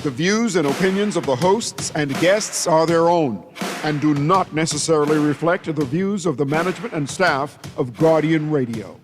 The views and opinions of the hosts and guests are their own and do not necessarily reflect the views of the management and staff of Guardian Radio.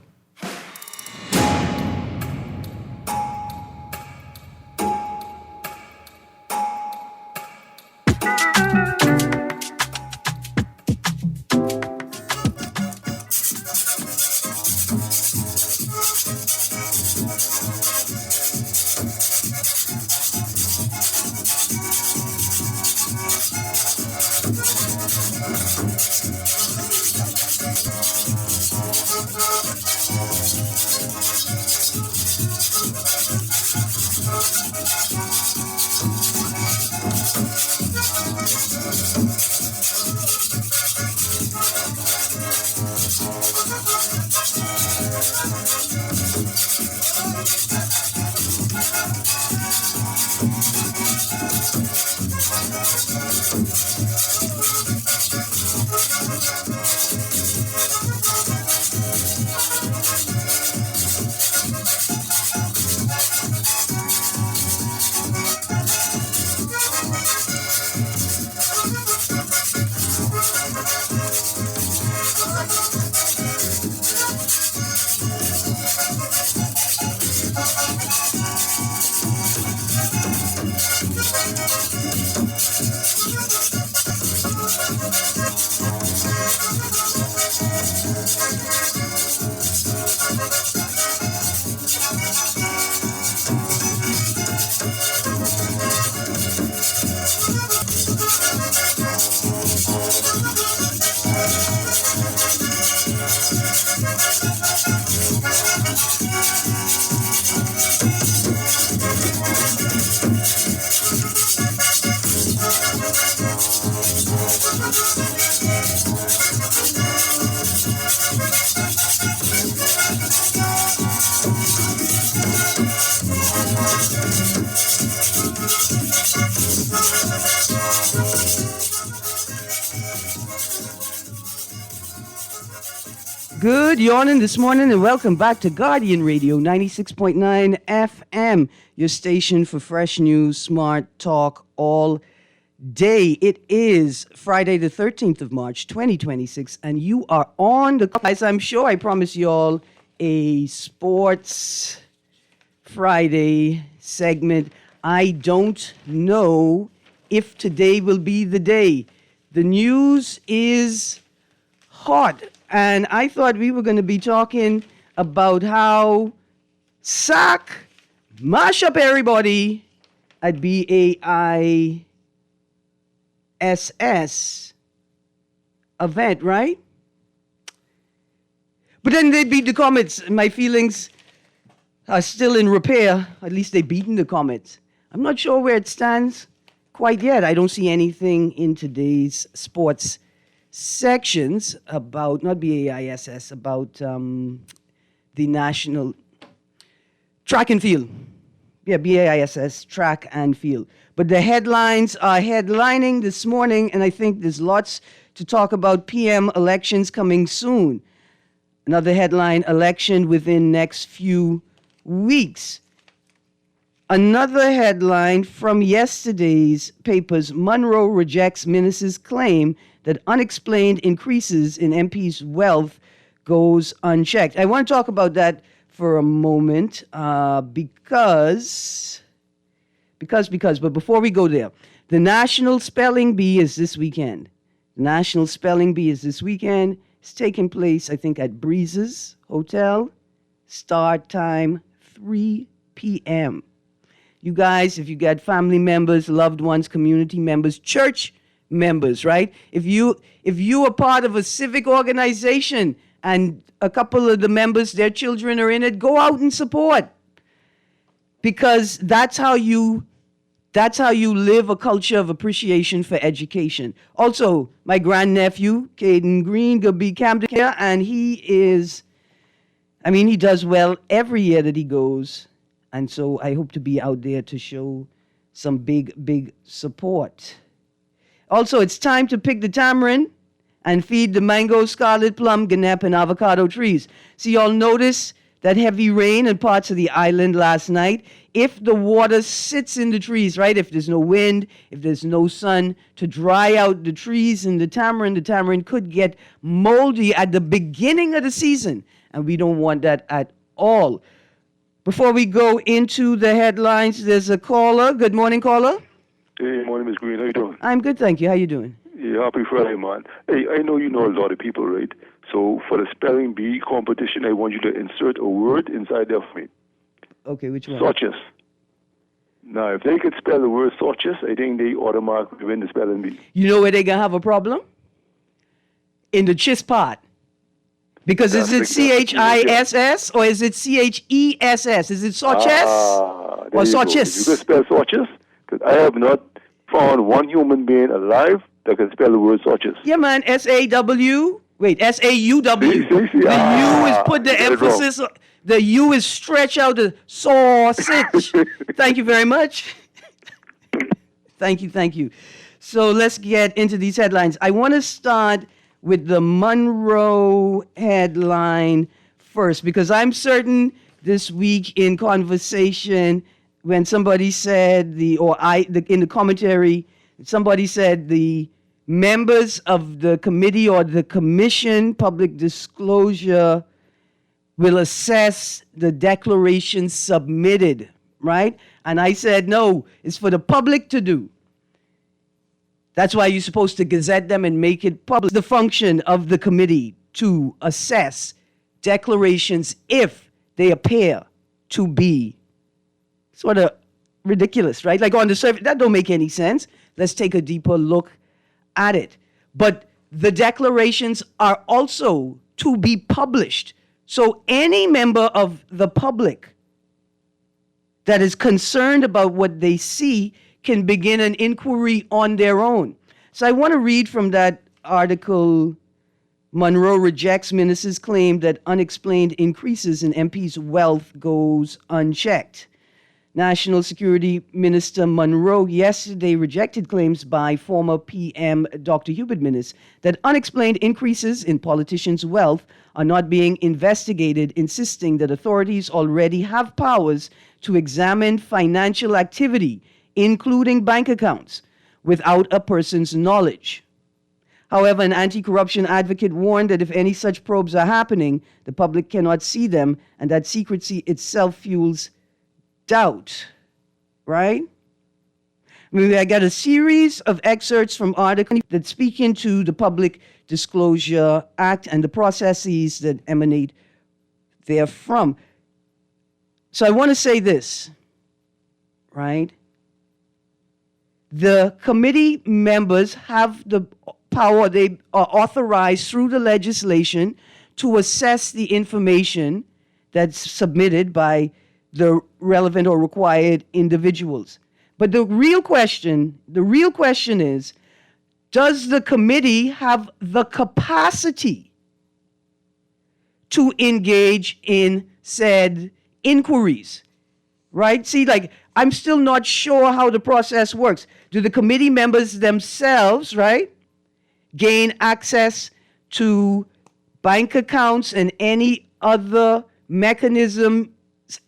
Good yawning this morning and welcome back to Guardian Radio 96.9 FM, your station for fresh news, smart talk all day. It is Friday the 13th of March 2026 and you are on the clock. As I'm sure I promised you all a sports Friday segment. I don't know if today will be the day. The news is hot. And I thought we were going to be talking about how SAC mash up everybody at BAISS event, right? But then they beat the Comets. My feelings are still in repair. At least they beaten the Comets. I'm not sure where it stands quite yet. I don't see anything in today's sports sections about, not BAISS, about the national track and field. Yeah, BAISS, track and field. But the headlines are headlining this morning, and I think there's lots to talk about. PM elections coming soon. Another headline, election within next few weeks. Another headline from yesterday's papers, Monroe rejects minister's claim that unexplained increases in MP's wealth goes unchecked. I want to talk about that for a moment because, but before we go there, the National Spelling Bee is this weekend. The National Spelling Bee is this weekend. It's taking place, I think, at Breezes Hotel. Start time, 3 p.m. You guys, if you got family members, loved ones, community members, church members, right? If you are part of a civic organization and a couple of the members, their children are in it, go out and support. Because that's how you live a culture of appreciation for education. Also, my grandnephew, Caden Greene, will be camped here, and he does well every year that he goes. And so I hope to be out there to show some big support. Also, it's time to pick the tamarind and feed the mango, scarlet plum, ganap, and avocado trees. So y'all notice that heavy rain in parts of the island last night. If the water sits in the trees, right? If there's no wind, if there's no sun to dry out the trees and the tamarind could get moldy at the beginning of the season. And we don't want that at all. Before we go into the headlines, there's a caller. Good morning, caller. Hey, morning, Ms. Greene. How you doing? I'm good, thank you. How you doing? Yeah, happy Friday, man. Hey, I know you know a lot of people, right? So for the spelling bee competition, I want you to insert a word inside there for me. Okay, which one? Suches. Now, if they could spell the word suches, I think they automatically win the spelling bee. You know where they're going to have a problem? In the chis part. Because is it CHISS or is it CHESS? Is it suches or suches? You could spell suches, because I have not found one human being alive that can spell the word suches. Yeah, man. S-A-W. Wait, S-A-U-W. See? The U is put the emphasis. The U is stretch out the sausage. Thank you very much. Thank you. So let's get into these headlines. I want to start with the Monroe headline first, because I'm certain this week in conversation, when somebody said in the commentary, somebody said the members of the committee or the commission, public disclosure, will assess the declaration submitted, right? And I said, no, it's for the public to do. That's why you're supposed to gazette them and make it public. The function of the committee to assess declarations if they appear to be sort of ridiculous, right? Like on the surface, that don't make any sense. Let's take a deeper look at it. But the declarations are also to be published. So any member of the public that is concerned about what they see can begin an inquiry on their own. So I want to read from that article. Monroe rejects minister's claim that unexplained increases in MPs' wealth goes unchecked. National Security Minister Monroe yesterday rejected claims by former PM Dr. Hubert Minnis that unexplained increases in politicians' wealth are not being investigated, insisting that authorities already have powers to examine financial activity, including bank accounts, without a person's knowledge. However, an anti-corruption advocate warned that if any such probes are happening, the public cannot see them, and that secrecy itself fuels doubt, right? I got a series of excerpts from articles that speak into the Public Disclosure Act and the processes that emanate therefrom. So I want to say this, right? The committee members have the power, they are authorized through the legislation to assess the information that's submitted by the relevant or required individuals. But the real question is, does the committee have the capacity to engage in said inquiries? Right? See, like, I'm still not sure how the process works. Do the committee members themselves, right, gain access to bank accounts and any other mechanism,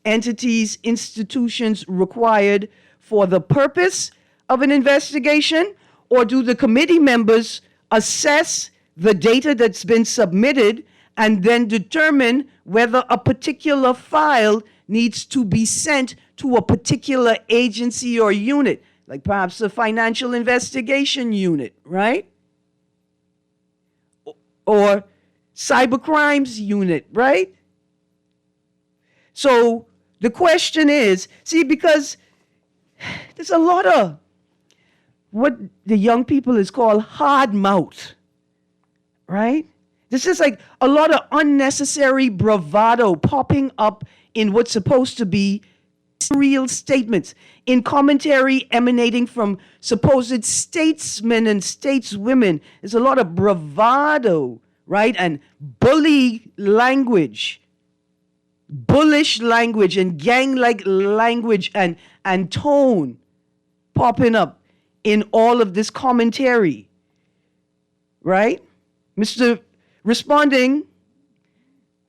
entities, institutions required for the purpose of an investigation? Or do the committee members assess the data that's been submitted and then determine whether a particular file needs to be sent to a particular agency or unit, like perhaps a financial investigation unit, right? Or cyber crimes unit, right? So the question is, see, because there's a lot of what the young people is called hard mouth, right? This is like a lot of unnecessary bravado popping up in what's supposed to be real statements, in commentary emanating from supposed statesmen and stateswomen. There's a lot of bravado, right? And bully language, bullish language, and gang-like language and tone popping up in all of this commentary, right? Responding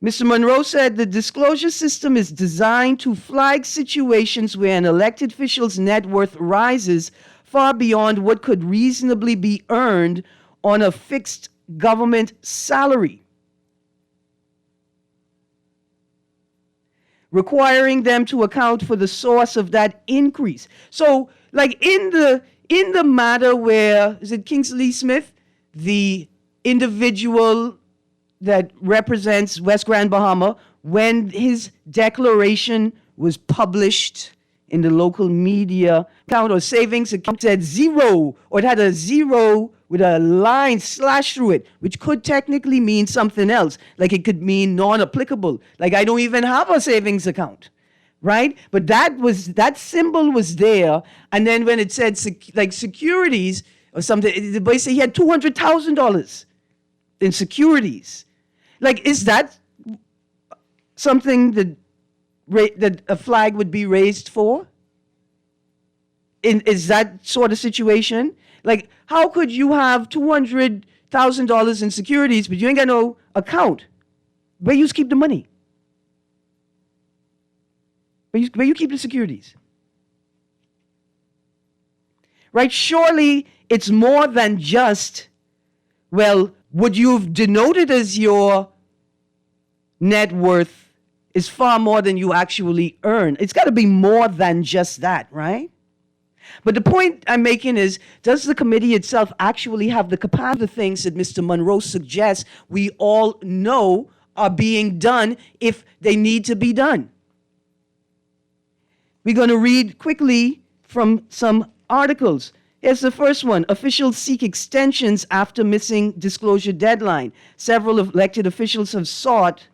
Mr. Monroe said the disclosure system is designed to flag situations where an elected official's net worth rises far beyond what could reasonably be earned on a fixed government salary, requiring them to account for the source of that increase. So, like in the matter where, is it Kingsley Smith, the individual that represents West Grand Bahama, when his declaration was published in the local media, account or savings account said zero, or it had a zero with a line slashed through it, which could technically mean something else. Like it could mean non-applicable. Like I don't even have a savings account, right? But that symbol was there. And then when it said like securities or something, the boy said he had $200,000 in securities. Like, is that something that a flag would be raised for? Is that sort of situation? Like, how could you have $200,000 in securities, but you ain't got no account? Where you keep the money? Where you keep the securities? Right? Surely it's more than just, well, what you've denoted as your net worth is far more than you actually earn. It's got to be more than just that, right? But the point I'm making is, does the committee itself actually have the capacity, the things that Mr. Monroe suggests we all know are being done if they need to be done? We're going to read quickly from some articles. Here's the first one. Officials seek extensions after missing disclosure deadline. Several elected officials have sought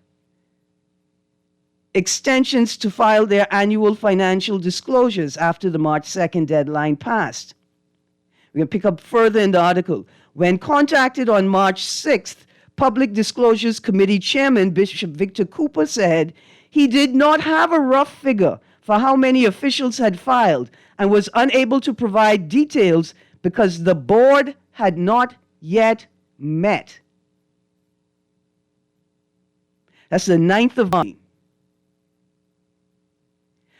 extensions to file their annual financial disclosures after the March 2nd deadline passed. We're going to pick up further in the article. When contacted on March 6th, Public Disclosures Committee Chairman Bishop Victor Cooper said he did not have a rough figure for how many officials had filed and was unable to provide details because the board had not yet met. That's the 9th of March.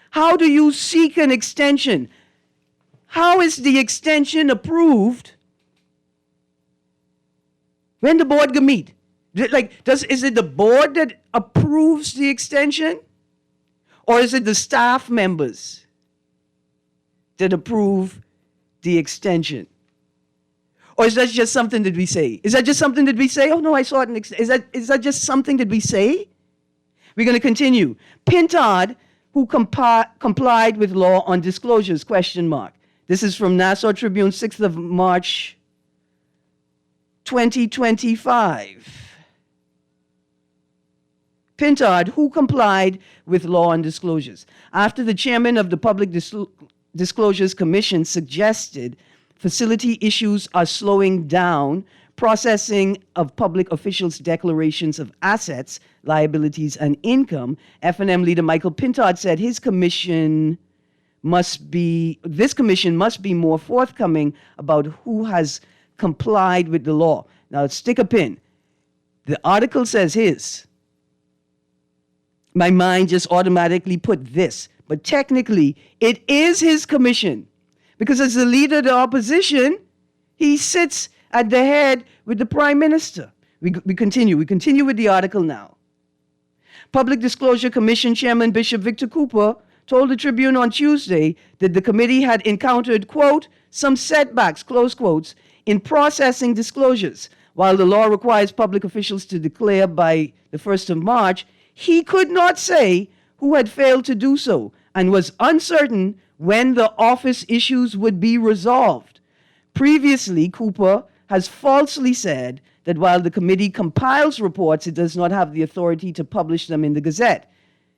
How do you seek an extension? How is the extension approved when the board can meet? Is it the board that approves the extension? Or is it the staff members that approve the extension? Or is that just something that we say? Is that just something that we say? Oh no, I saw it. Is that just something that we say? We're going to continue. Pintard, who complied with law on disclosures, ? This is from Nassau Tribune, 6th of March, 2025. Pintard, who complied with law on disclosures. After the chairman of the Public Disclosures Commission suggested facility issues are slowing down processing of public officials' declarations of assets, liabilities, and income, F&M leader Michael Pintard said this commission must be more forthcoming about who has complied with the law. Now, stick a pin. The article says his. My mind just automatically put this. But technically, it is his commission. Because as the leader of the opposition, he sits at the head with the prime minister. We continue. We continue with the article now. Public Disclosure Commission Chairman Bishop Victor Cooper told the Tribune on Tuesday that the committee had encountered, quote, some setbacks, close quotes, in processing disclosures. While the law requires public officials to declare by the 1st of March, he could not say who had failed to do so and was uncertain when the office issues would be resolved. Previously, Cooper has falsely said that while the committee compiles reports, it does not have the authority to publish them in the Gazette.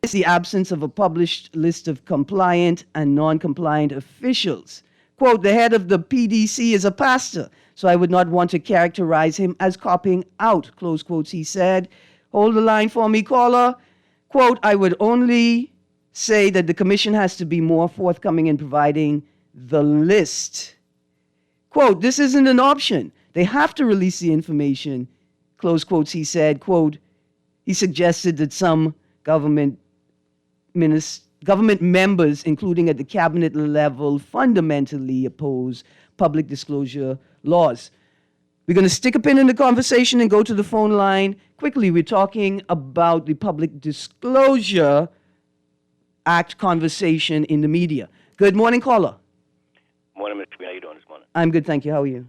It's the absence of a published list of compliant and non-compliant officials. Quote, the head of the PDC is a pastor, so I would not want to characterize him as copying out, close quotes, he said. Hold the line for me, caller. Quote, I would only say that the commission has to be more forthcoming in providing the list. Quote, this isn't an option. They have to release the information, close quotes, he said. Quote, He suggested that some government members, including at the cabinet level, fundamentally oppose public disclosure laws. We're going to stick a pin in the conversation and go to the phone line. Quickly, we're talking about the Public Disclosure Act conversation in the media. Good morning, caller. Morning, Mr. Greene. How you doing this morning? I'm good, thank you. How are you?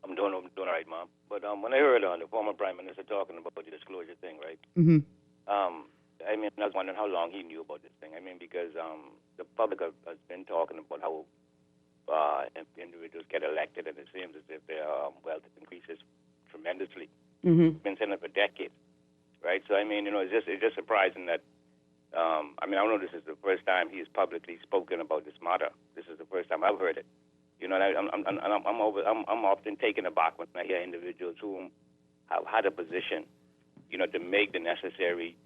I'm doing all right, Mom. But when I heard the former Prime Minister talking about the disclosure thing, right? Mm-hmm. I mean, I was wondering how long he knew about this thing. I mean, because the public has been talking about how individuals get elected, and it seems as if their wealth increases tremendously. Mm-hmm. It's been saying it for decades, right? So I mean, it's just surprising that. I mean, I don't know. This is the first time he's publicly spoken about this matter. This is the first time I've heard it. And I'm often taken aback when I hear individuals who have had a position, to make the necessary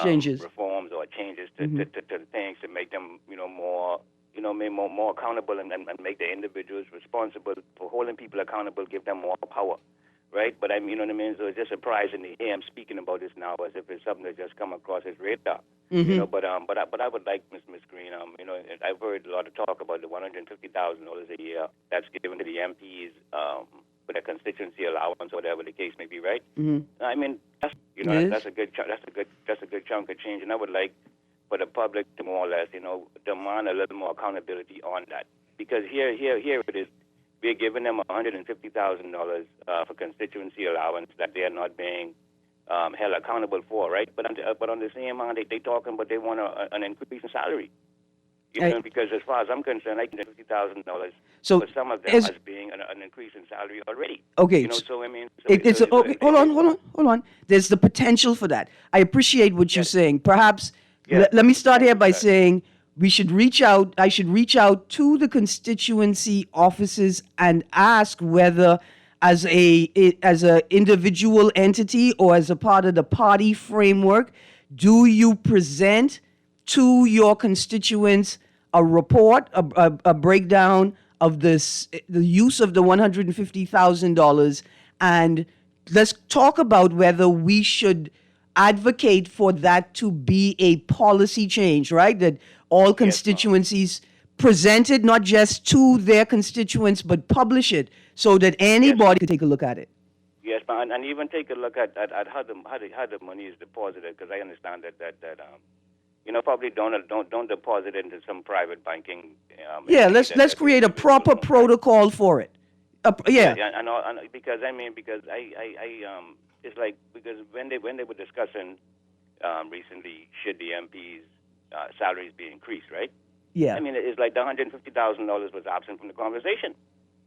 changes, reforms or changes to things to make them, more, more accountable and make the individuals responsible for holding people accountable, give them more power, right? But you know what I mean. So it's just surprising to hear him speaking about this now as if it's something that just come across his radar. Mm-hmm. But I would like Miss Greene. I've heard a lot of talk about the $150,000 a year that's given to the MPs for their constituency allowance or whatever the case may be, right? Mm-hmm. I mean, that's a good chunk of change, and I would like for the public to more or less, demand a little more accountability on that, because here it is. We're giving them $150,000 for constituency allowance that they are not being held accountable for, right? But on the same hand, they talking about they want an increase in salary. Because as far as I'm concerned, I think $50,000 for some of them as being an increase in salary already. Okay. So I mean, hold on. There's the potential for that. I appreciate what you're saying. Perhaps let me start here by saying I should reach out to the constituency offices and ask whether, as a individual entity or as a part of the party framework, do you present to your constituents a report, a breakdown of the use of the $150,000, and let's talk about whether we should advocate for that to be a policy change, right? That all constituencies present it not just to their constituents, but publish it so that anybody can take a look at it. Yes, and even take a look at how the money is deposited, because I understand that probably don't deposit it into some private banking. Let's create a proper protocol for it. And because it's like, because when they were discussing recently, should the MPs' salaries be increased, right? Yeah. I mean, it's like the $150,000 was absent from the conversation.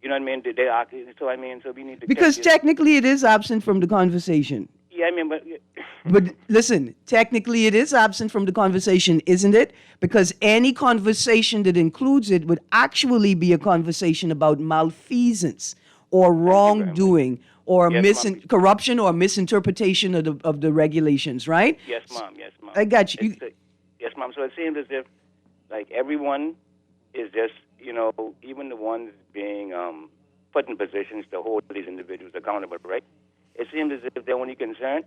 You know what I mean? So we need to... Because technically it is absent from the conversation. Yeah, I mean, but... But listen, technically it is absent from the conversation, isn't it? Because any conversation that includes it would actually be a conversation about malfeasance or wrongdoing or corruption or misinterpretation of the regulations, right? Yes, Mom. I got you. Yes, Mom. So it seems as if, like, everyone is just, even the ones being put in positions to hold these individuals accountable, right? It seems as if their only concern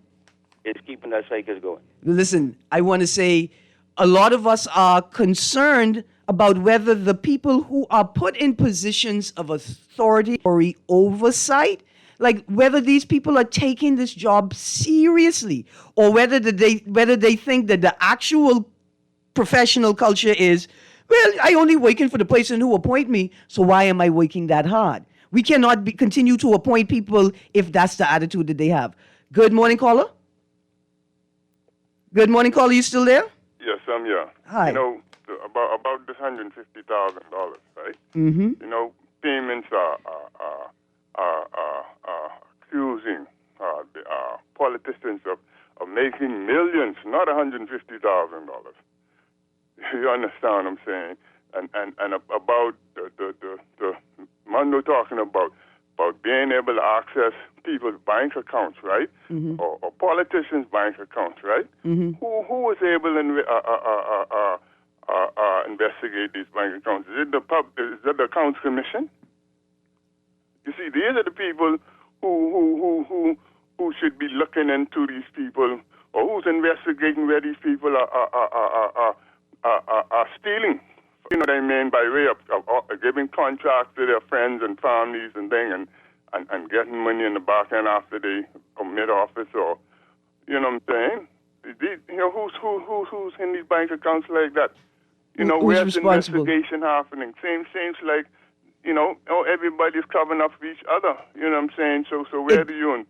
is keeping that cycle going. Listen, I want to say a lot of us are concerned about whether the people who are put in positions of authority or oversight, like whether these people are taking this job seriously, or whether they think that the actual professional culture is, well, I only working for the person who appoint me, so why am I working that hard? We cannot continue to appoint people if that's the attitude that they have. Good morning, caller. Good morning, caller. You still there? Yes, I'm here. Hi. About this $150,000, right? Mm-hmm. Payments are accusing the politicians of making millions, not $150,000. You understand what I'm saying? And about the Mando talking about being able to access people's bank accounts, right? Mm-hmm. Or politicians' bank accounts, right? Mm-hmm. Who was able to investigate these bank accounts? Is it the Accounts Commission? You see, these are the people who should be looking into these people or who's investigating where these people are stealing? You know what I mean? By way of giving contracts to their friends and families and things, and getting money in the back end after they commit office, or you know what I'm saying? Who's in these bank accounts like that? Where's the investigation happening? Seems like, everybody's covering up for each other. You know what I'm saying? So where do you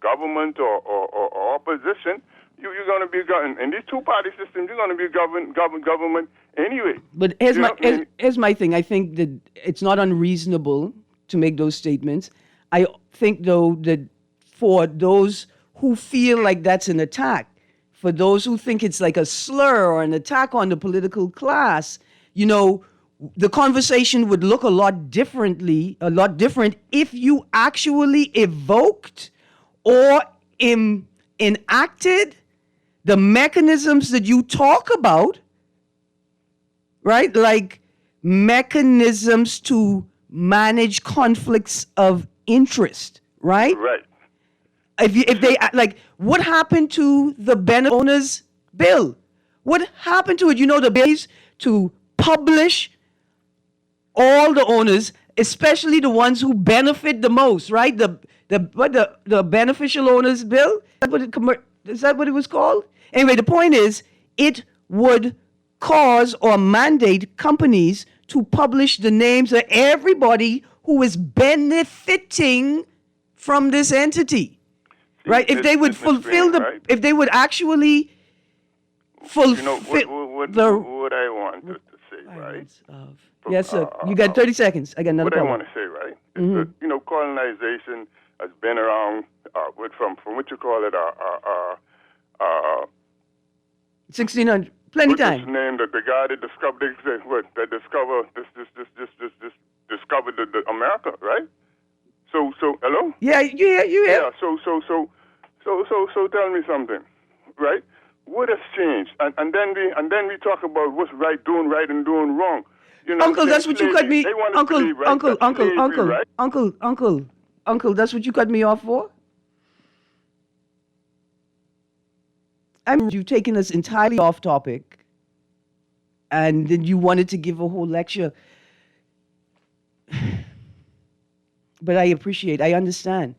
government or opposition? You're going to be governed in these two-party systems. You're going to be government anyway. But here's my thing. I think that it's not unreasonable to make those statements. I think, though, that for those who feel like that's an attack, for those who think it's like a slur or an attack on the political class, the conversation would look a lot different if you actually evoked or enacted the mechanisms that you talk about, right? Like mechanisms to manage conflicts of interest, right? Right. If they, like, what happened to the benefit owners bill? What happened to it? The bill is to publish all the owners, especially the ones who benefit the most, right? The beneficial owners bill? Is that what it was called? Anyway, the point is, it would cause or mandate companies to publish the names of everybody who is benefiting from this entity. Right? If they would fulfill if they would actually fulfill what I wanted to say, right? Yes, sir. You got 30 seconds. I got another problem. What I want to say, right? Is that, colonization has been around from what you call it, 1600, plenty time. What's his name? The guy that discovered the America, right? So hello? Yeah, you hear? Yeah. So tell me something, right? What has changed? And then we talk about what's doing right and doing wrong. Uncle, that's what you cut me. Uncle, that's what you cut me off for. You've taken us entirely off topic, and then you wanted to give a whole lecture. But I understand.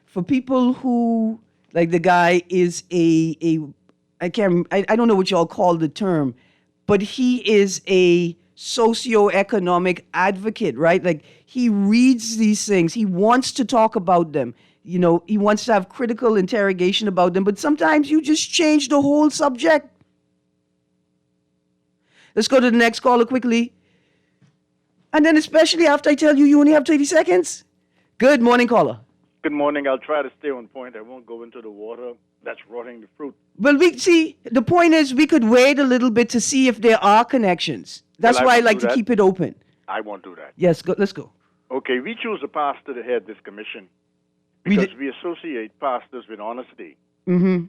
For people who, like the guy is I don't know what y'all call the term, but he is a socioeconomic advocate, right? Like he reads these things. He wants to talk about them. He wants to have critical interrogation about them, but sometimes you just change the whole subject. Let's go to the next caller quickly. And then especially after I tell you only have 30 seconds. Good morning, caller. Good morning. I'll try to stay on point. I won't go into the water that's rotting the fruit. Well, the point is we could wait a little bit to see if there are connections. That's why I like to keep it open. I won't do that. Yes, let's go. Okay, we choose a pastor to head this commission because we associate pastors with honesty. Mm-hmm.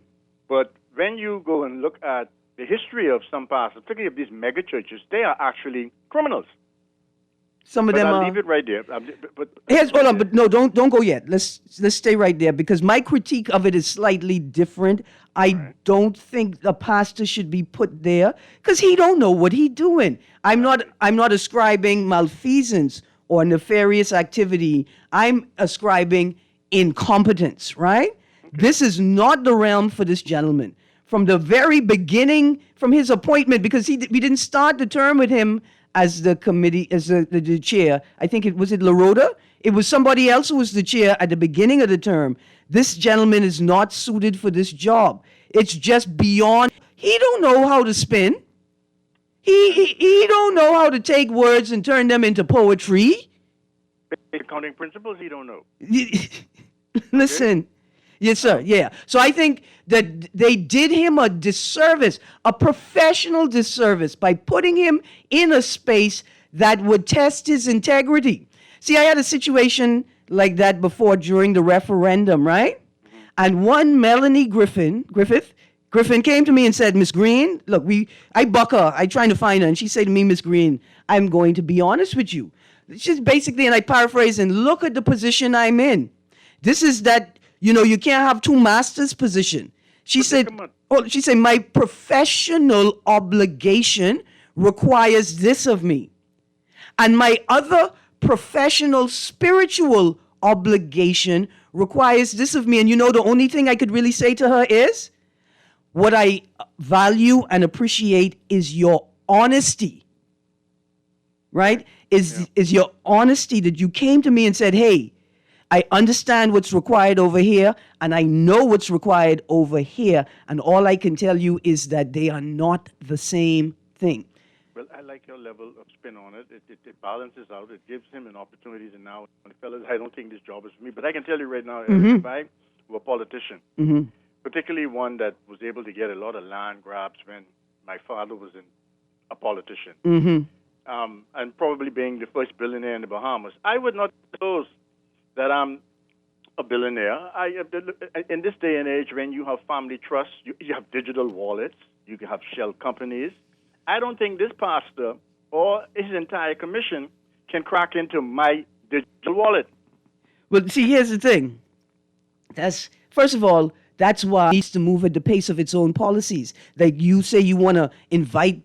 But when you go and look at the history of some pastors, particularly of these mega churches, they are actually criminals. Some of them I'll are. leave it right there. Hold on, but no, don't go yet. Let's stay right there because my critique of it is slightly different. I don't think the pastor should be put there because he don't know what he doing. I'm not ascribing malfeasance or nefarious activity. I'm ascribing incompetence. Right? Okay. This is not the realm for this gentleman. From the very beginning, from his appointment, because we didn't start the term with him as the committee, as the chair. I think it was LaRota. It was somebody else who was the chair at the beginning of the term. This gentleman is not suited for this job. It's just beyond. He don't know how to spin. He don't know how to take words and turn them into poetry. Accounting principles, he don't know. Listen. Okay. Yes, sir. Yeah. So I think that they did him a disservice, a professional disservice, by putting him in a space that would test his integrity. See, I had a situation like that before during the referendum, right? Mm-hmm. And one Melanie Griffith came to me and said, Miss Greene, look, I buck her. I trying to find her. And she said to me, Miss Greene, I'm going to be honest with you. She's basically, and I paraphrase, and look at the position I'm in. This is that You know, you can't have two masters position. She said, my professional obligation requires this of me. And my other professional spiritual obligation requires this of me. And you know, the only thing I could really say to her is, what I value and appreciate is your honesty, right? Is your honesty that you came to me and said, hey, I understand what's required over here, and I know what's required over here, and all I can tell you is that they are not the same thing. Well, I like your level of spin on it. It balances out. It gives him an opportunity to now, fellas, I don't think this job is for me. But I can tell you right now, if I were a politician, particularly one that was able to get a lot of land grabs when my father was a politician, and probably being the first billionaire in the Bahamas, I would not suppose that I'm a billionaire. In this day and age, when you have family trusts, you have digital wallets, you can have shell companies. I don't think this pastor or his entire commission can crack into my digital wallet. Well, see, here's the thing. First of all, that's why it needs to move at the pace of its own policies. Like you say you want to invite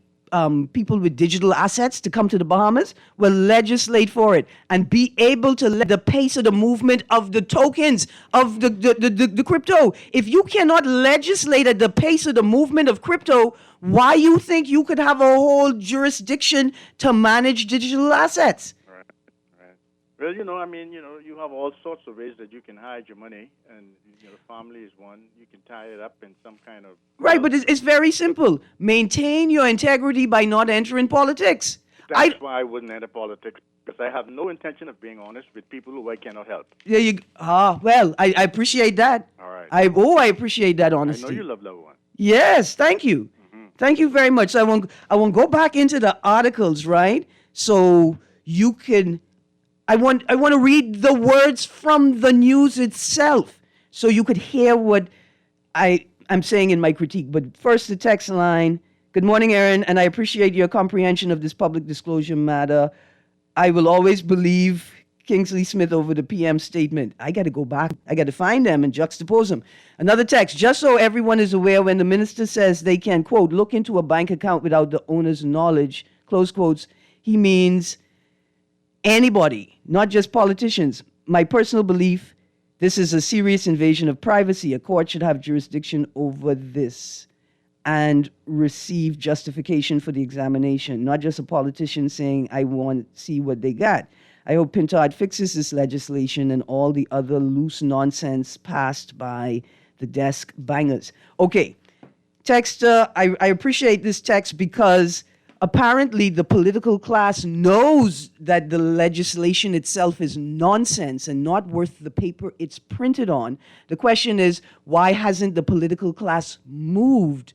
people with digital assets to come to the Bahamas, well, legislate for it and be able to let the pace of the movement of the tokens, of the crypto. If you cannot legislate at the pace of the movement of crypto, why you think you could have a whole jurisdiction to manage digital assets? Right. Well, you have all sorts of ways that you can hide your money, and family is one. You can tie it up in some kind of... Right, but it's very simple. Maintain your integrity by not entering politics. That's why I wouldn't enter politics, because I have no intention of being honest with people who I cannot help. Well, I appreciate that. All right. I appreciate that honesty. I know you love loved one. Yes, thank you. Thank you very much. So I won't go back into the articles, right? So you can... I want to read the words from the news itself, so you could hear what I'm saying in my critique. But first, the text line. Good morning, Erin, and I appreciate your comprehension of this public disclosure matter. I will always believe Kingsley Smith over the PM statement. I got to go back. I got to find them and juxtapose them. Another text. Just so everyone is aware, when the minister says they can, quote, look into a bank account without the owner's knowledge, close quotes, he means anybody, not just politicians. My personal belief, this is a serious invasion of privacy. A court should have jurisdiction over this and receive justification for the examination, not just a politician saying, I want to see what they got. I hope Pintard fixes this legislation and all the other loose nonsense passed by the desk bangers. Okay, texter, I appreciate this text because apparently the political class knows that the legislation itself is nonsense and not worth the paper it's printed on. The question is, why hasn't the political class moved,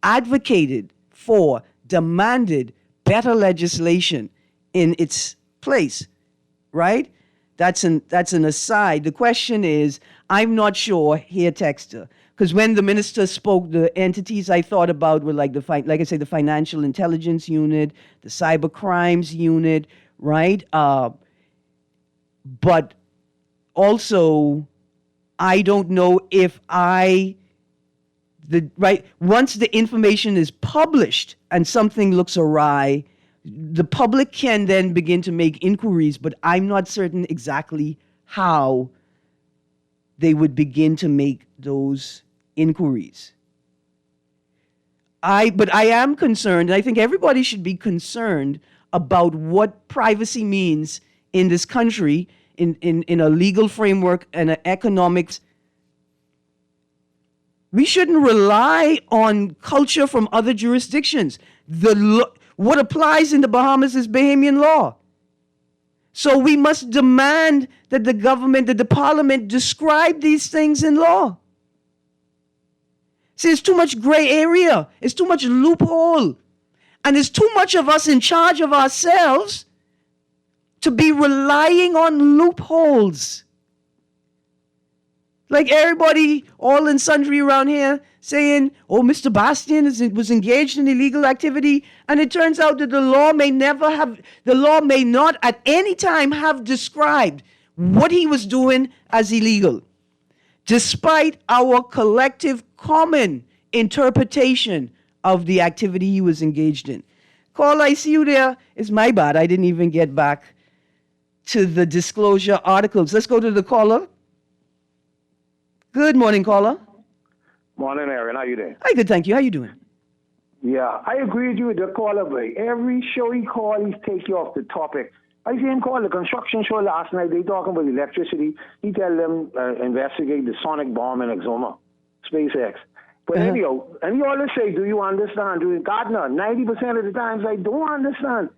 advocated for, demanded better legislation in its place, right? That's an aside. The question is, I'm not sure, here, texter, because when the minister spoke, the entities I thought about were like the Financial Intelligence Unit, the Cyber Crimes Unit, right? But also, I don't know if once the information is published and something looks awry, the public can then begin to make inquiries, but I'm not certain exactly how they would begin to make those inquiries. But I am concerned, and I think everybody should be concerned about what privacy means in this country, in a legal framework and an economics. We shouldn't rely on culture from other jurisdictions. What applies in the Bahamas is Bahamian law. So we must demand that the government, that the parliament describe these things in law. See, there's too much gray area. It's too much loophole. And there's too much of us in charge of ourselves to be relying on loopholes. Like everybody, all and sundry around here, saying, oh, Mr. Bastian was engaged in illegal activity. And it turns out that the law may not at any time have described what he was doing as illegal. despite our collective common interpretation of the activity he was engaged in. Caller, I see you there. It's my bad. I didn't even get back to the disclosure articles. Let's go to the caller. Good morning, caller. Morning, Erin. How you doing? Hi, good, thank you. How you doing? Yeah, I agree with you with the caller, boy. Every show he calls, he takes you off the topic. I see him call the construction show last night. They talking about electricity. He tell them investigate the sonic bomb in Exuma, SpaceX. But anyhow, and he always say, "Do you understand?" Do you, Gardner? 90% of the times, I don't understand.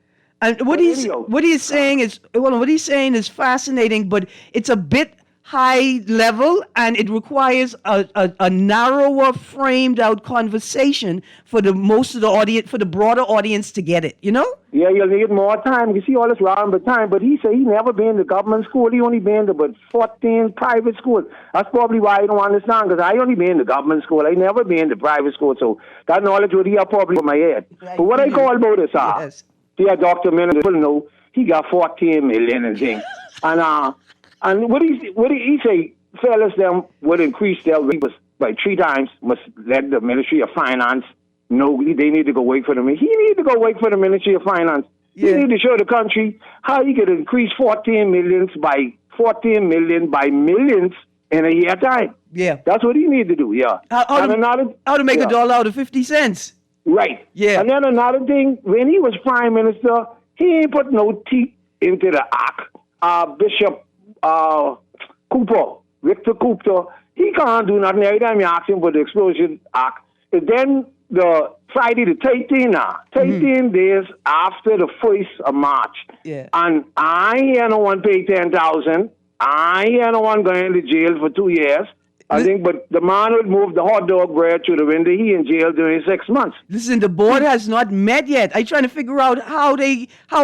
And what he's saying is fascinating, but it's a bit high level, and it requires a narrower, framed out conversation for the broader audience to get it. You know? Yeah, you'll need more time. You see all this round but time. But he say he never been to government school. He only been to about 14 private schools. That's probably why I don't understand, because I only been to government school. I never been to private school. So that knowledge would he have probably in my head. Right. But what I call about this, yeah, Dr. Minister, know he got 14 million and things. And what he say, fellas them would increase their wages by 3 times, must let the Ministry of Finance know they need to go work for them. He need to go work for the Ministry of Finance. Yeah. He need to show the country how he could increase 14 million by millions in a year time. Yeah. That's what he need to do, yeah. How to make a dollar out of 50 cents. Right. Yeah. And then another thing, when he was Prime Minister, he ain't put no teeth into the act. Bishop Victor Cooper, he can't do nothing. Every time you ask him for the Explosion Act, and then the Friday the 13 days after the 1st of March. Yeah. And I ain't no one pay 10,000. I ain't no one going to jail for 2 years. I think, but the man would move the hot dog bread through the window. He in jail during 6 months. Listen, the board has not met yet. I'm trying to figure out how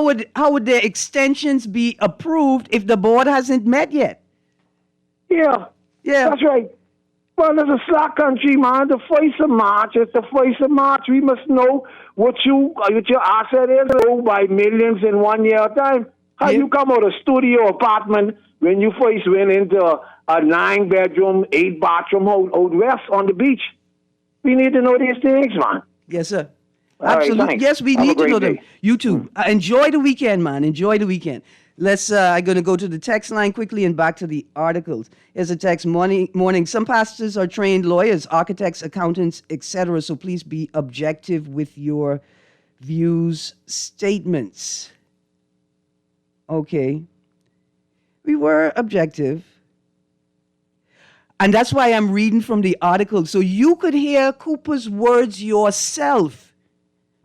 would their extensions be approved if the board hasn't met yet. Yeah, that's right. Well, it's a slack country, man. The 1st of March. It's the 1st of March. We must know what your asset is by millions in 1 year time. How you come out of studio apartment when you first went into a 9-bedroom, 8-bathroom out west on the beach? We need to know these things, man. Yes, sir. Absolutely. Right, yes, we need to know them. You too. Enjoy the weekend, man. Enjoy the weekend. I'm going to go to the text line quickly and back to the articles. Here's a text. Morning. Some pastors are trained lawyers, architects, accountants, etc. So please be objective with your views, statements. Okay. We were objective. And that's why I'm reading from the article. So you could hear Cooper's words yourself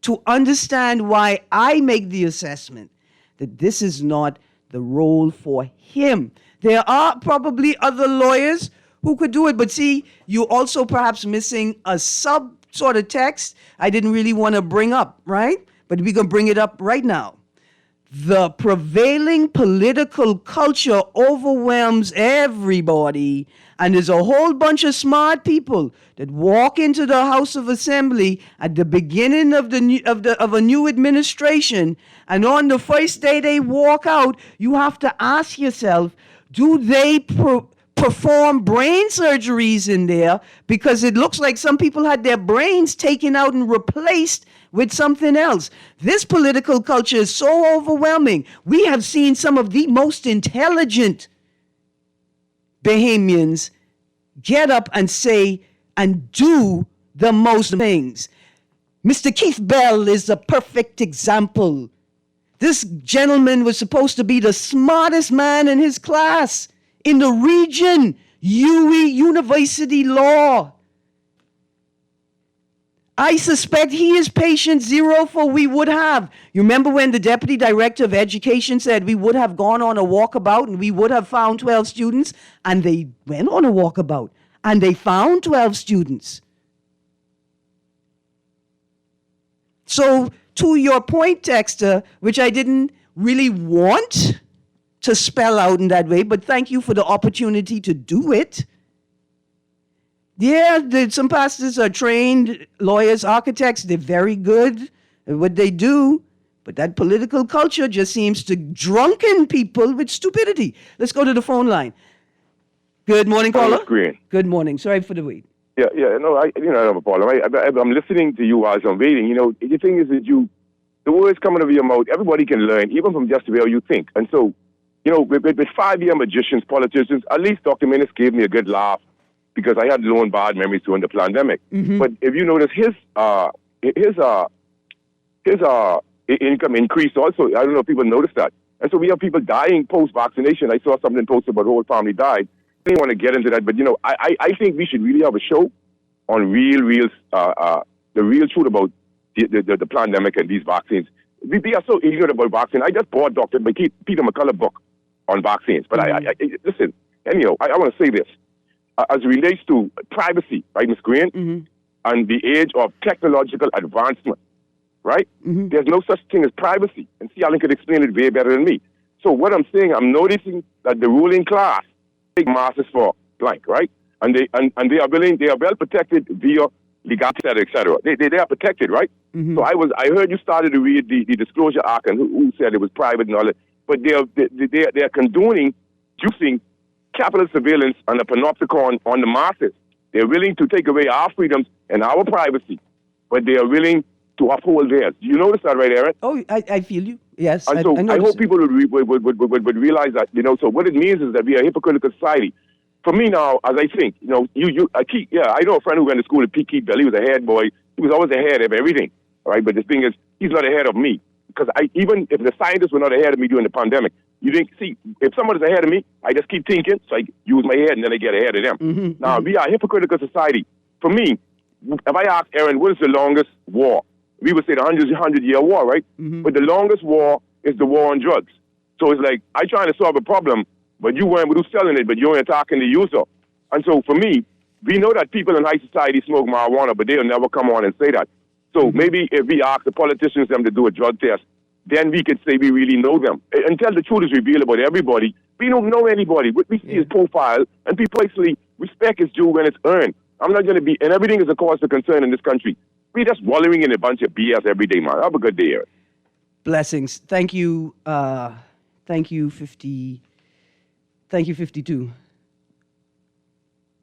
to understand why I make the assessment that this is not the role for him. There are probably other lawyers who could do it, but see, you also perhaps missing a sub sort of text I didn't really want to bring up, right? But we're going to bring it up right now. The prevailing political culture overwhelms everybody, and there's a whole bunch of smart people that walk into the House of Assembly at the beginning of a new administration, and on the first day they walk out, you have to ask yourself, do they perform brain surgeries in there? Because it looks like some people had their brains taken out and replaced with something else. This political culture is so overwhelming. We have seen some of the most intelligent Bahamians get up and say and do the most things. Mr. Keith Bell is a perfect example. This gentleman was supposed to be the smartest man in his class in the region, University Law. I suspect he is patient zero for we would have. You remember when the Deputy Director of Education said we would have gone on a walkabout and we would have found 12 students? And they went on a walkabout and they found 12 students. So to your point, Texter, which I didn't really want to spell out in that way, but thank you for the opportunity to do it. Yeah, some pastors are trained lawyers, architects. They're very good at what they do. But that political culture just seems to drunken people with stupidity. Let's go to the phone line. Good morning, caller. Miss Greene. Good morning. Sorry for the wait. Yeah. No, I don't have a problem. I'm listening to you as I'm waiting. The thing is that the words coming out of your mouth, everybody can learn, even from just the way you think. And so, with 5-year magicians, politicians, at least Dr. Minnis gave me a good laugh because I had low and bad memories during the pandemic. Mm-hmm. But if you notice, his income increased also. I don't know if people noticed that. And so we have people dying post-vaccination. I saw something posted about the whole family died. I didn't want to get into that, but I think we should really have a show on the real truth about the pandemic and these vaccines. We are so ignorant about vaccines. I just bought Dr. Peter McCullough book on vaccines. But listen, anyhow, I want to say this. As it relates to privacy, right, Ms. Greene, mm-hmm. and the age of technological advancement, right? Mm-hmm. There's no such thing as privacy. And see, Alan could explain it way better than me. So what I'm saying, I'm noticing that the ruling class take masses for blank, right? And they are well protected via legality, et cetera. They are protected, right? Mm-hmm. So I heard you started to read the Disclosure Act and who said it was private and all that. But they are condoning using capital surveillance and a panopticon on the masses. They're willing to take away our freedoms and our privacy, but they are willing to uphold theirs. Do you notice that, right, Erin? Oh, I feel you. Yes. And so I hope people would realize that. So what it means is that we are a hypocritical society. For me now, as I think, I know a friend who went to school at Keith Bell. He was a head boy. He was always ahead of everything, all right? But the thing is, he's not ahead of me. Because even if the scientists were not ahead of me during the pandemic, if someone is ahead of me, I just keep thinking, so I use my head and then I get ahead of them. Mm-hmm. Now, we are a hypocritical society. For me, if I ask Erin, what is the longest war? We would say the 100-year war, right? Mm-hmm. But the longest war is the war on drugs. So it's like, I'm trying to solve a problem, but you weren't who's selling it, but you're attacking the user. And so for me, we know that people in high society smoke marijuana, but they'll never come on and say that. So maybe if we ask the politicians them to do a drug test, then we could say we really know them. Until the truth is revealed about everybody, we don't know anybody. What we see is profile, and people actually respect is due when it's earned. I'm not going to be, and everything is a cause of concern in this country. We're just wallowing in a bunch of BS every day, man. Have a good day, Erin. Blessings. Thank you. Thank you, 52.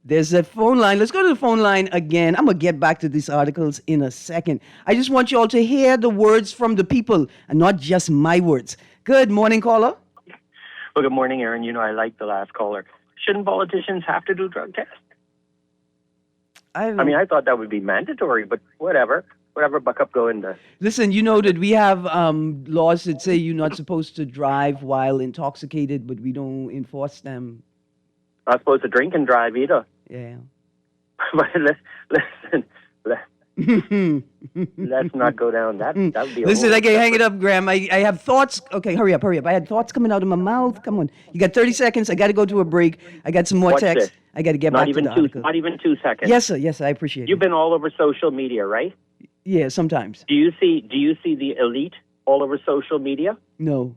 There's that phone line. Let's go to the phone line again. I'm going to get back to these articles in a second. I just want you all to hear the words from the people and not just my words. Good morning, caller. Well, good morning, Erin. I like the last caller. Shouldn't politicians have to do drug tests? I thought that would be mandatory, but whatever. Whatever buck up go into. Listen, you know that we have laws that say you're not supposed to drive while intoxicated, but we don't enforce them. Not supposed to drink and drive either. Yeah. But listen, let's not go down that. That would be. Listen, okay, hang it up, Graham. I have thoughts. Okay, hurry up. I had thoughts coming out of my mouth. Come on, you got 30 seconds. I got to go to a break. I got some more text. I got to get back to the article. Not even 2 seconds. Yes, sir. Yes, I appreciate it. You've been all over social media, right? Yeah, sometimes. Do you see the elite all over social media? No.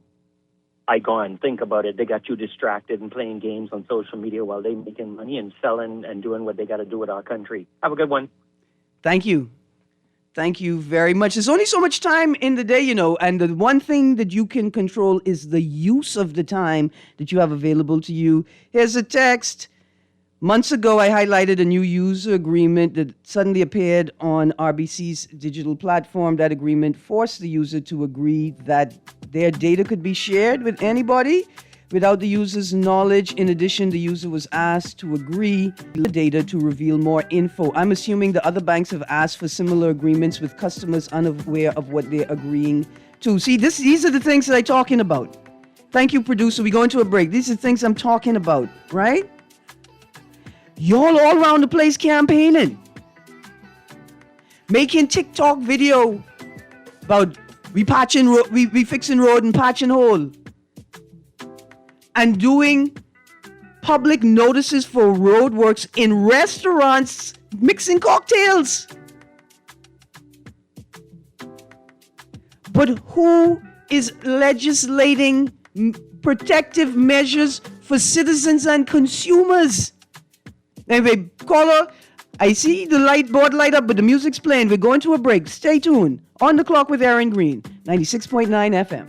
Go and think about it. They got you distracted and playing games on social media while they're making money and selling and doing what they got to do with our country. Have a good one. Thank you. Thank you very much. There's only so much time in the day, and the one thing that you can control is the use of the time that you have available to you. Here's a text. Months ago, I highlighted a new user agreement that suddenly appeared on RBC's digital platform. That agreement forced the user to agree that their data could be shared with anybody without the user's knowledge. In addition, the user was asked to agree the data to reveal more info. I'm assuming the other banks have asked for similar agreements with customers unaware of what they're agreeing to. See, these are the things that I'm talking about. Thank you, producer. We go into a break. These are the things I'm talking about, right? Y'all all around the place campaigning. Making TikTok video about we fixing road and patching hole. And doing public notices for roadworks in restaurants, mixing cocktails. But who is legislating protective measures for citizens and consumers? Anyway, caller, I see the board light up, but the music's playing. We're going to a break. Stay tuned. On the Clock with Erin Greene, 96.9 FM.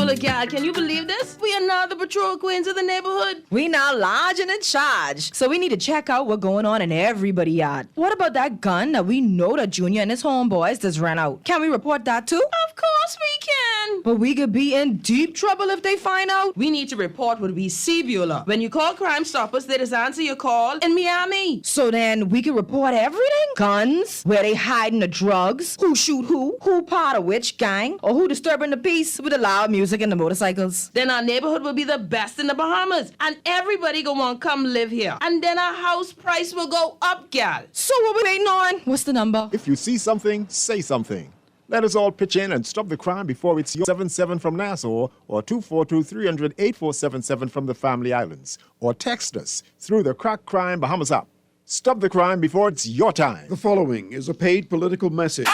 patroller, gal. Can you believe this? We are now the patrol queens of the neighborhood. We now large and in charge. So we need to check out what's going on in everybody's yard. What about that gun that we know that Junior and his homeboys just ran out? Can we report that too? Of course we can. But we could be in deep trouble if they find out. We need to report what we see, Beulah. When you call Crime Stoppers, they just answer your call in Miami. So then we can report everything? Guns, where they hiding the drugs, who shoot who part of which gang, or who disturbing the peace with the loud music and the motorcycles. Then our neighborhood will be the best in the Bahamas, and everybody gonna want to come live here. And then our house price will go up, gal. So what we waiting on? What's the number? If you see something, say something. Let us all pitch in and stop the crime before it's 77 from Nassau or 242-300-8477 from the Family Islands. Or text us through the Crack Crime Bahamas app. Stop the crime before it's your time. The following is a paid political message.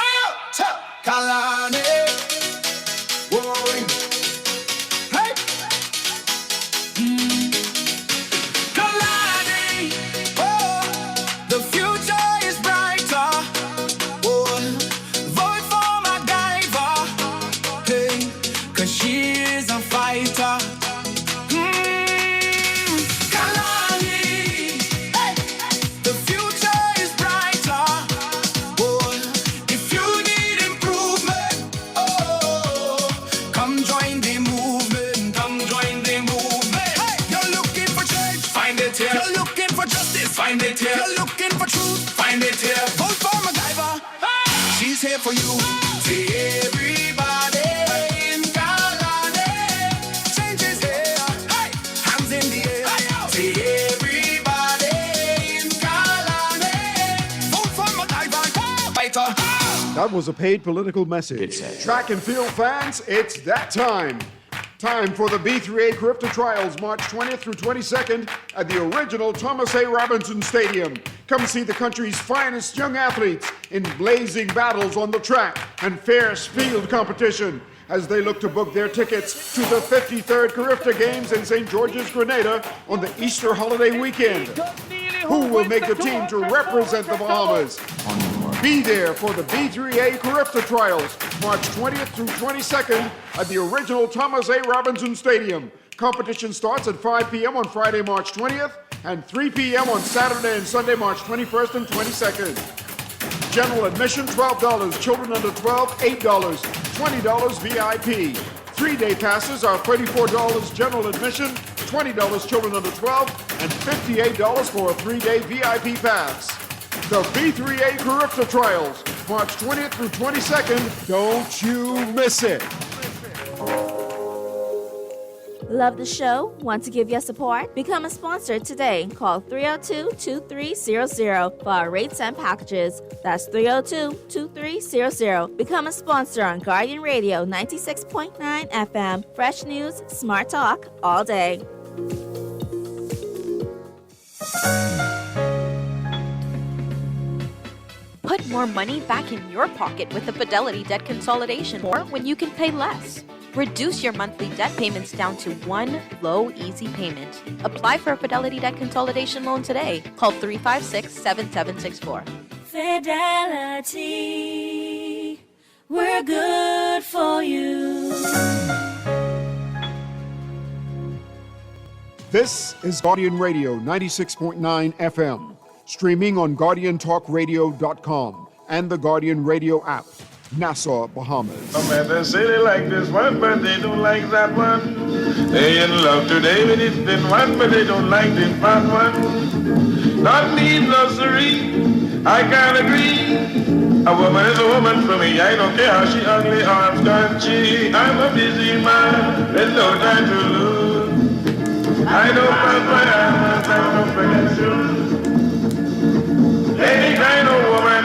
Find it here. You're looking for truth. Find it here. Vote for MacGyver. She's here for you. See everybody in Kalani. Change is here. Hey. Hands in the air. See everybody in Kalani. Vote for MacGyver. Fighter. That was a paid political message. Track and field fans, it's that time. Time for the B3A Carifta Trials, March 20th through 22nd at the original Thomas A. Robinson Stadium. Come see the country's finest young athletes in blazing battles on the track and fierce field competition as they look to book their tickets to the 53rd Carifta Games in St. George's, Grenada on the Easter holiday weekend. Who will make the team to represent the Bahamas? Be there for the B3A Carifta Trials, March 20th through 22nd at the original Thomas A. Robinson Stadium. Competition starts at 5 p.m. on Friday, March 20th, and 3 p.m. on Saturday and Sunday, March 21st and 22nd. General admission, $12. Children under 12, $8. $20 VIP. 3-day passes are $34 general admission, $20 children under 12, and $58 for a 3-day VIP pass. The B3A Carifta Trials, March 20th through 22nd. Don't you miss it. Love the show? Want to give your support? Become a sponsor today. Call 302-2300 for our rates and packages. That's 302-2300. Become a sponsor on Guardian Radio 96.9 FM. Fresh news, smart talk, all day. Put more money back in your pocket with the Fidelity Debt Consolidation, or when you can pay less. Reduce your monthly debt payments down to one low, easy payment. Apply for a Fidelity Debt Consolidation loan today. Call 356-7764. Fidelity, we're good for you. This is Guardian Radio 96.9 FM, streaming on GuardianTalkRadio.com and the Guardian Radio app. Nassau, Bahamas. Some men say they like this one, but they don't like that one. They in love today with this thin one, but they don't like this fat one. Not me, nursery, I can't agree. A woman is a woman for me, I don't care how she ugly or scrunchy. I'm a busy man, there's no time to lose. I don't pass my hands, I don't forget shoes. Any kind of woman,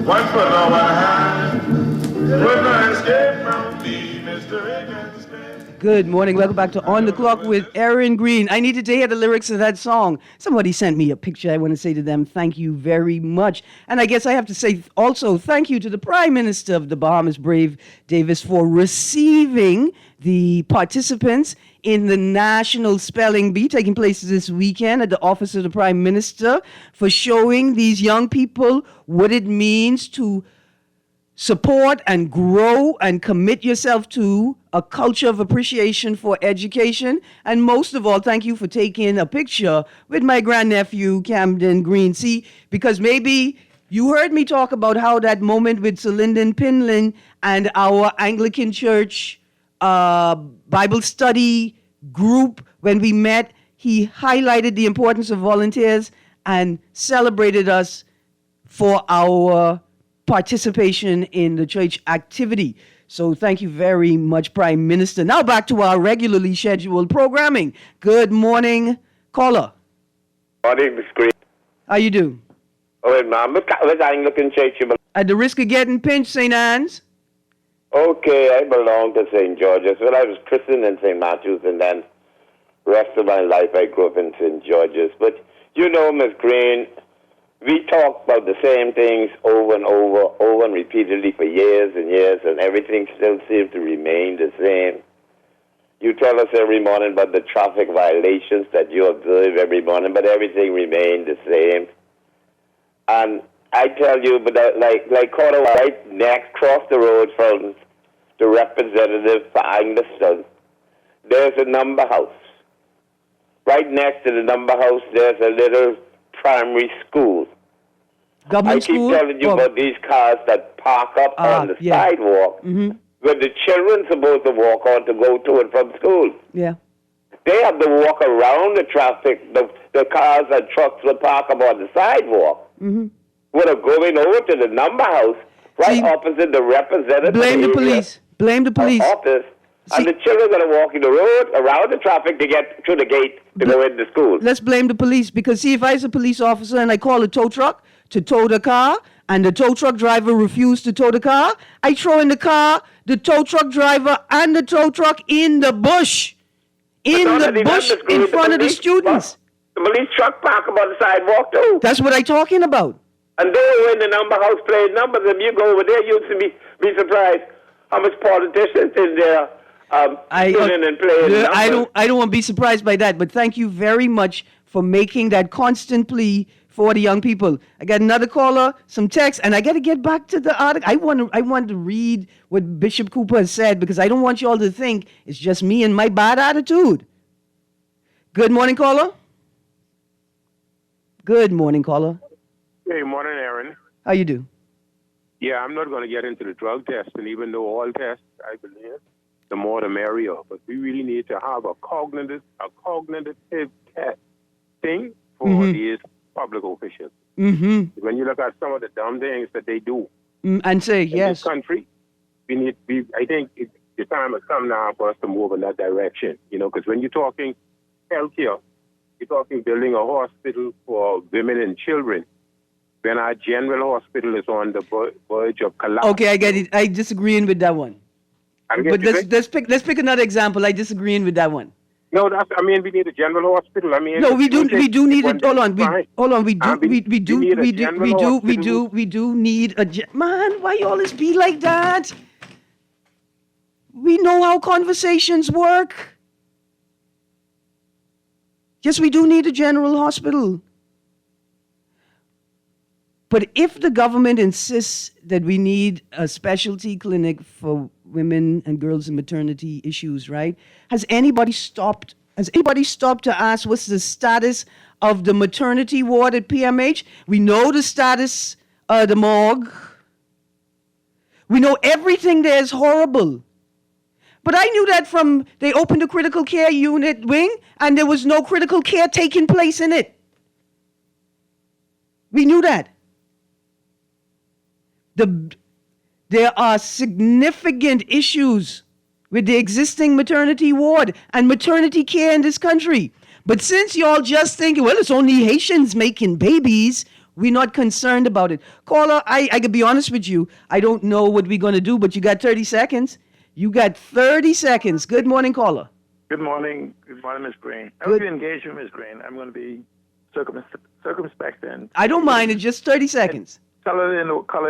one for our hand. Good morning. Welcome back to On the Clock with Erin Greene. I needed to hear the lyrics of that song. Somebody sent me a picture. I want to say to them, thank you very much. And I guess I have to say also thank you to the Prime Minister of the Bahamas, Brave Davis, for receiving the participants in the National Spelling Bee taking place this weekend at the Office of the Prime Minister, for showing these young people what it means to support and grow and commit yourself to a culture of appreciation for education. And most of all, thank you for taking a picture with my grandnephew, Camden Greene. See, because maybe you heard me talk about how that moment with Sir Lyndon Pinlin and our Anglican Church Bible study group, when we met, he highlighted the importance of volunteers and celebrated us for our participation in the church activity. So thank you very much, Prime Minister. Now back to our regularly scheduled programming. Good morning, caller. Morning, Miss Greene. How you do? Oh, ma'am, with Anglican Church. At the risk of getting pinched, St. Anne's? Okay, I belong to St. George's. Well, I was christened in St. Matthew's, and then rest of my life I grew up in St. George's. But, you know, Miss Greene, we talk about the same things over and repeatedly for years and years, and everything still seems to remain the same. You tell us every morning about the traffic violations that you observe every morning, but everything remained the same. And I tell you, but like Carter, right next, cross the road from the representative for Angleton, there's a number house. Right next to the number house, there's a little primary school. Government school? I keep telling you about these cars that park up on the sidewalk where the children supposed to walk on to go to and from school. Yeah. They have to walk around the traffic. The cars and trucks will park up on the sidewalk. What are going over to the number house right opposite the representative. Blame the police. Blame the police. Office. And the children are walking the road around the traffic to get to the gate to go into school. Let's blame the police, because see, if I was a police officer and I call a tow truck to tow the car and the tow truck driver refused to tow the car, I throw in the car, the tow truck driver and the tow truck in the bush. In front of the students. The police truck park up on the sidewalk too. That's what I'm talking about. And they were in the number house playing numbers, and you go over there, you'd be surprised how much politicians in there I don't want to be surprised by that, but thank you very much for making that constant plea for the young people. I got another caller, some text, and I got to get back to the article. I want to read what Bishop Cooper has said, because I don't want you all to think it's just me and my bad attitude. Good morning, caller. Good morning, caller. Hey, morning, Erin. How you do? Yeah, I'm not going to get into the drug test, and even though all tests, I believe, the more the merrier. But we really need to have a cognitive testing for these public officials. When you look at some of the dumb things that they do, and say in yes, this country, I think the time has come now for us to move in that direction. You know, because when you're talking healthcare, you're talking building a hospital for women and children. When our general hospital is on the verge of collapse. Okay, I get it. I disagreeing with that one. But let's pick another example. I disagreeing with that one. No, we need a general hospital. No, we do need it. Hold on. We do need a man. Why you always be like that? We know how conversations work. Yes, we do need a general hospital. But if the government insists that we need a specialty clinic for women and girls and maternity issues, right? Has anybody stopped to ask what's the status of the maternity ward at PMH? We know the status of the morgue. We know everything there is horrible. But I knew that from they opened the critical care unit wing and there was no critical care taking place in it. We knew that. There are significant issues with the existing maternity ward and maternity care in this country. But since y'all just thinking, well, it's only Haitians making babies, we're not concerned about it. Caller, I could be honest with you. I don't know what we're going to do, but you got 30 seconds. You got 30 seconds. Good morning, caller. Good morning. Good morning, Ms. Greene. I will be engaged with Ms. Greene. I'm going to be circumspect and... I don't mind. It's just 30 seconds. Color in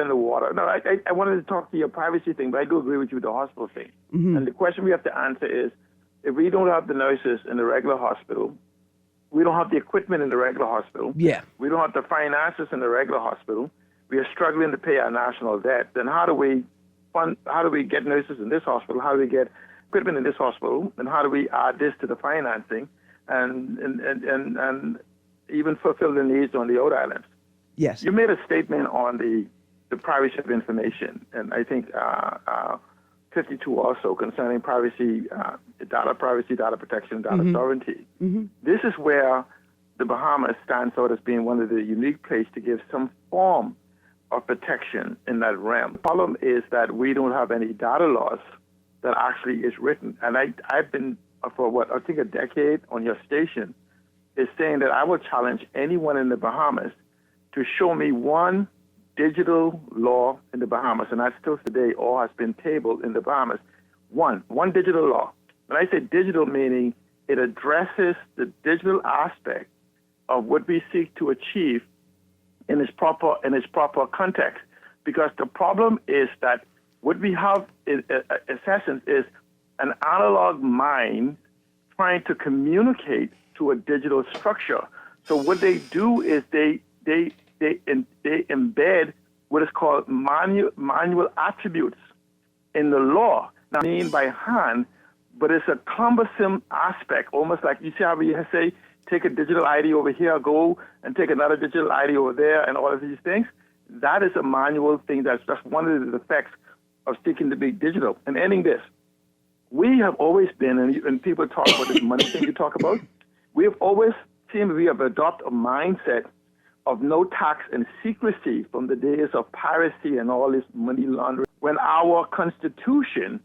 the water. No, I wanted to talk to your privacy thing, but I do agree with you with the hospital thing. And the question we have to answer is, if we don't have the nurses in the regular hospital, we don't have the equipment in the regular hospital. Yeah. We don't have the finances in the regular hospital. we are struggling to pay our national debt, then how do we get nurses in this hospital? How do we get equipment in this hospital? And how do we add this to the financing and even fulfill the needs on the outer islands? Yes. You made a statement on the privacy of information, and I think 52 also concerning privacy, data protection, data sovereignty. This is where the Bahamas stands out as being one of the unique places to give some form of protection in that realm. The problem is that we don't have any data laws that actually is written. And I've been, for I think a decade on your station, is saying that I will challenge anyone in the Bahamas to show me one digital law in the Bahamas, and that still today all has been tabled in the Bahamas. One digital law. When I say digital, meaning it addresses the digital aspect of what we seek to achieve in its proper context. Because the problem is that what we have in essence is an analog mind trying to communicate to a digital structure. So what they do is they embed what is called manual attributes in the law. Now, I mean by hand, but it's a cumbersome aspect, almost like you see how we say, take a digital ID over here, go and take another digital ID over there, and all of these things. That is a manual thing. That's just one of the effects of seeking to be digital. And ending this, we have always been, and people talk about this money thing you talk about, we have always seemed we have adopted a mindset of no tax and secrecy from the days of piracy and all this money laundering. When our Constitution,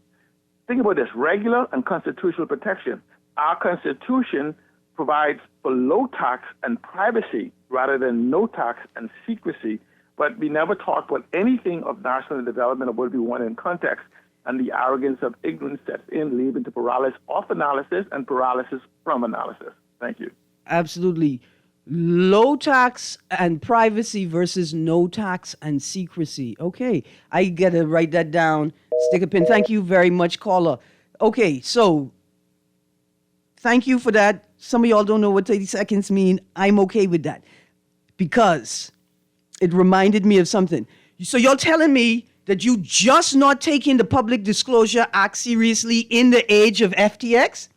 think about this, regular and constitutional protection. Our Constitution provides for low tax and privacy rather than no tax and secrecy, but we never talk about anything of national development or what we want in context, and the arrogance of ignorance sets in, leading to paralysis of analysis and paralysis from analysis. Thank you. Absolutely. Low tax and privacy versus no tax and secrecy. Okay, I got to write that down. Stick a pin. Thank you very much, caller. Okay, so thank you for that. Some of y'all don't know what 30 seconds mean. I'm okay with that because it reminded me of something. So y'all telling me that you just not taking the Public Disclosure Act seriously in the age of FTX?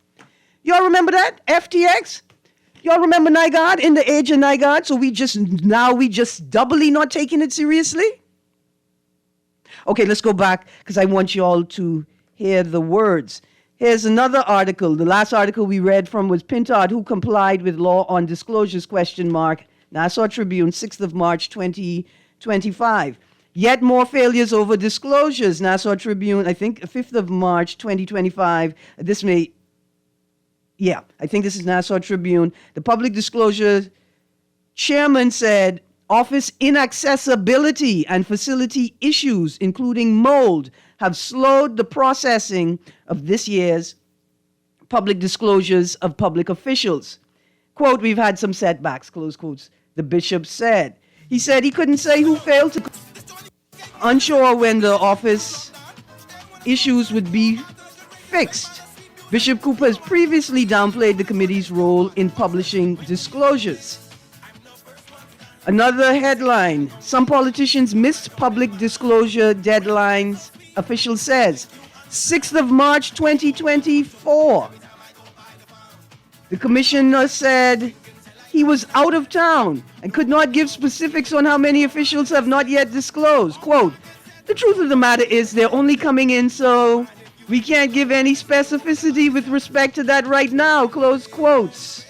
Y'all remember that? FTX? Y'all remember NIGOD in the age of NIGOD? So we just doubly not taking it seriously? Okay, let's go back because I want y'all to hear the words. Here's another article. The last article we read from was Pintard, who complied with law on disclosures, ? Nassau Tribune, 6th of March, 2025. Yet more failures over disclosures. Nassau Tribune, I think 5th of March, 2025. I think this is Nassau Tribune. The public disclosure chairman said office inaccessibility and facility issues, including mold, have slowed the processing of this year's public disclosures of public officials. Quote, we've had some setbacks, close quotes, the bishop said. He said he couldn't say who failed to... Unsure when the office issues would be fixed. Bishop Cooper has previously downplayed the committee's role in publishing disclosures. Another headline, some politicians missed public disclosure deadlines, official says. 6th of March, 2024. The commissioner said he was out of town and could not give specifics on how many officials have not yet disclosed. Quote, the truth of the matter is they're only coming in, so we can't give any specificity with respect to that right now, close quotes.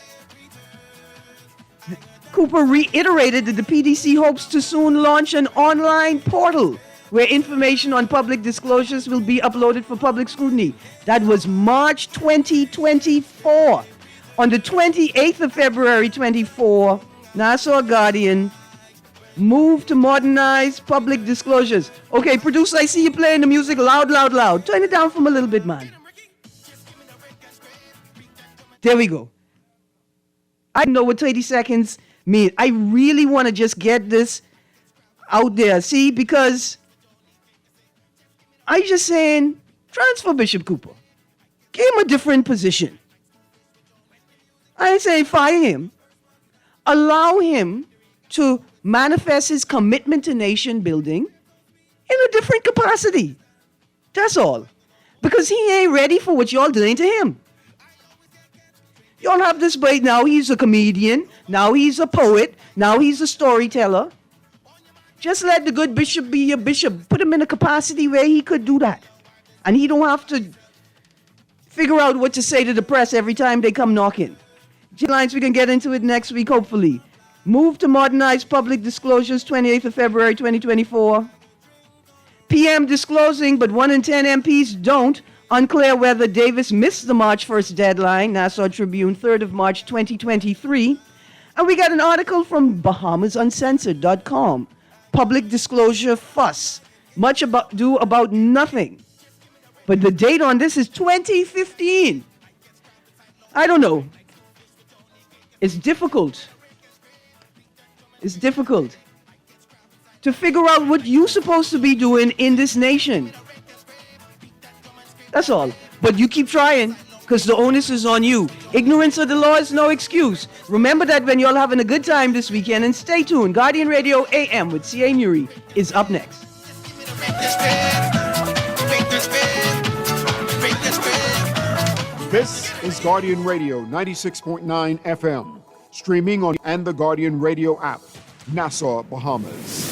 Cooper reiterated that the PDC hopes to soon launch an online portal where information on public disclosures will be uploaded for public scrutiny. That was March 2024. On the 28th of February 24, Nassau Guardian moved to modernize public disclosures. Okay, producer, I see you playing the music loud, loud, loud. Turn it down from a little bit, man. There we go. I know what 30 seconds mean. I really want to just get this out there. See, because I just saying, transfer Bishop Cooper. Give him a different position. I ain't saying fire him. Allow him to manifest his commitment to nation building in a different capacity. That's all. Because he ain't ready for what y'all doing to him. Y'all have this bait. Now he's a comedian. Now he's a poet. Now he's a storyteller. Just let the good bishop be your bishop. Put him in a capacity where he could do that. And he don't have to figure out what to say to the press every time they come knocking. Lines, we can get into it next week, hopefully. Move to modernize public disclosures, 28th of February, 2024. PM disclosing, but 1 in 10 MPs don't. Unclear whether Davis missed the March 1st deadline. Nassau Tribune, 3rd of March, 2023. And we got an article from BahamasUncensored.com. Public disclosure fuss. Much ado about nothing. But the date on this is 2015. I don't know. It's difficult. It's difficult to figure out what you're supposed to be doing in this nation. That's all. But you keep trying, because the onus is on you. Ignorance of the law is no excuse. Remember that when you're having a good time this weekend, and stay tuned. Guardian Radio AM with C.A. Muri is up next. This is Guardian Radio 96.9 FM, streaming on and the Guardian Radio app, Nassau, Bahamas.